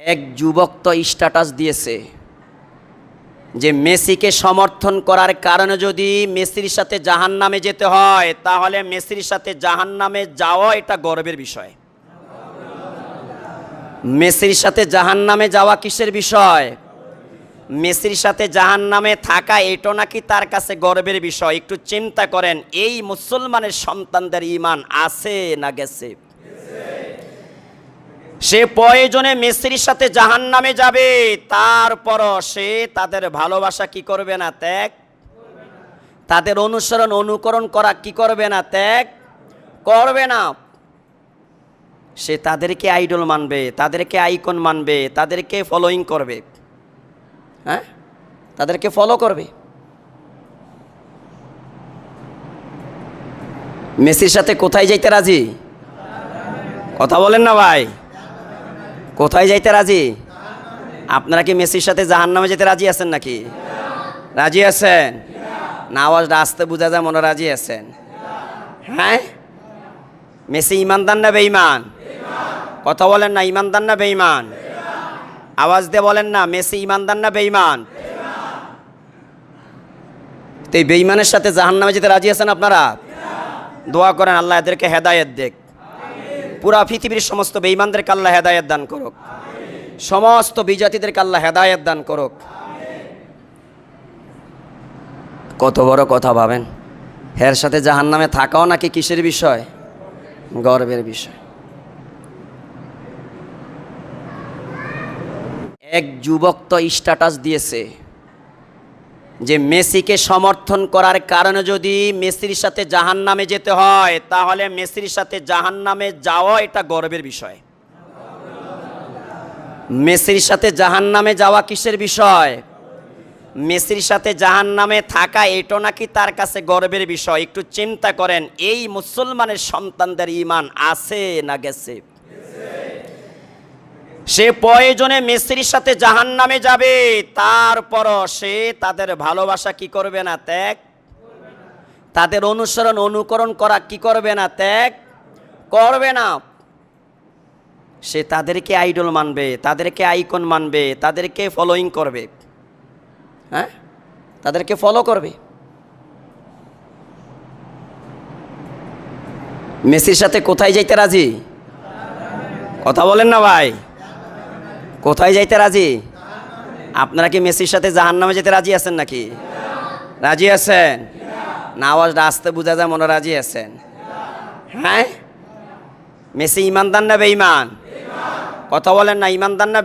এক যুবক তো স্ট্যাটাস দিয়েছে যে মেসিকে সমর্থন করার কারণে যদি মেসির সাথে জাহান্নামে যেতে হয় তাহলে মেসির সাথে জাহান্নামে যাওয়া এটা গর্বের বিষয়। মেসির সাথে জাহান্নামে যাওয়া কিসের বিষয়? মেসির সাথে জাহান্নামে থাকা এটা নাকি তার কাছে গর্বের বিষয়। একটু চিন্তা করেন, এই মুসলমানের সন্তানদের ঈমান আছে না গেছে? সে প্রয়োজনে মেসির সাথে জাহান্নামে যাবে, তারপরও সে তাদের ভালোবাসা কি করবে না? ত্যাগ। তাদের অনুসরণ অনুকরণ করা কি করবে না? ত্যাগ করবে না। সে তাদেরকে আইডল মানবে, তাদেরকে আইকন মানবে, তাদেরকে ফলোইং করবে। হ্যাঁ, তাদেরকে ফলো করবে। মেসির সাথে কোথায় যাইতে রাজি? কথা বলেন না ভাই, কোথায় যাইতে রাজি? আপনারা কি মেসির সাথে জাহান্নামে যেতে রাজি আছেন নাকি? রাজি আছেন না? আওয়াজটা আসতে বোঝা যায় মনে রাজি আছেন। হ্যাঁ, মেসি ইমানদার না বেঈমান? কথা বলেন না, ইমানদার না বেঈমান? আওয়াজ দিয়ে বলেন না, মেসি ইমানদার না বেঈমান? তো এই বেঈমানের সাথে জাহান্নামে যেতে রাজি আছেন আপনারা? দোয়া করেন আল্লাহ এদেরকে হেদায়েত দেখ। পুরা পৃথিবীর সমস্ত বেঈমানদেরকে আল্লাহ হেদায়েত দান করুক, সমস্ত বিজাতিদেরকে আল্লাহ হেদায়েত দান করুক। কত বড় কথা ভাবেন, এর সাথে জাহান্নামে থাকাও নাকি কিসের বিষয়? গর্বের বিষয়। এক যুবক তো স্ট্যাটাস দিয়েছে যে মেসিকে সমর্থন করার কারণে যদি মেসির সাথে জাহান্নামে যেতে হয় তাহলে মেসির সাথে জাহান্নামে যাওয়া এটা গর্বের বিষয়। মেসির সাথে জাহান্নামে যাওয়া কিসের বিষয়? মেসির সাথে জাহান্নামে থাকা এটা নাকি তার কাছে গর্বের বিষয়। একটু চিন্তা করেন, এই মুসলমানের সন্তানদের ঈমান আছে না গেছে? সে প্রয়োজনে মেসির সাথে জাহান্নামে যাবে, তারপরও সে তাদের ভালোবাসা কি করবে না? ত্যাগ। তাদের অনুসরণ অনুকরণ করা কি করবে না? ত্যাগ করবে না। সে তাদেরকে আইডল মানবে, তাদেরকে আইকন মানবে, তাদেরকে ফলোইং করবে। হ্যাঁ, তাদেরকে ফলো করবে। মেসির সাথে কোথায় যাইতে রাজি? কথা বলেন না ভাই, কোথায় যাইতে রাজি? আপনারা কি মেসির সাথে জাহান্নামে যেতে রাজি আছেন নাকি? রাজি আছেন না? আওয়াজটা আসতে বোঝা যায় মনে রাজি আছেন। হ্যাঁ, মেসি ইমানদার না বেঈমান? কথা বলেন না, ইমানদার না?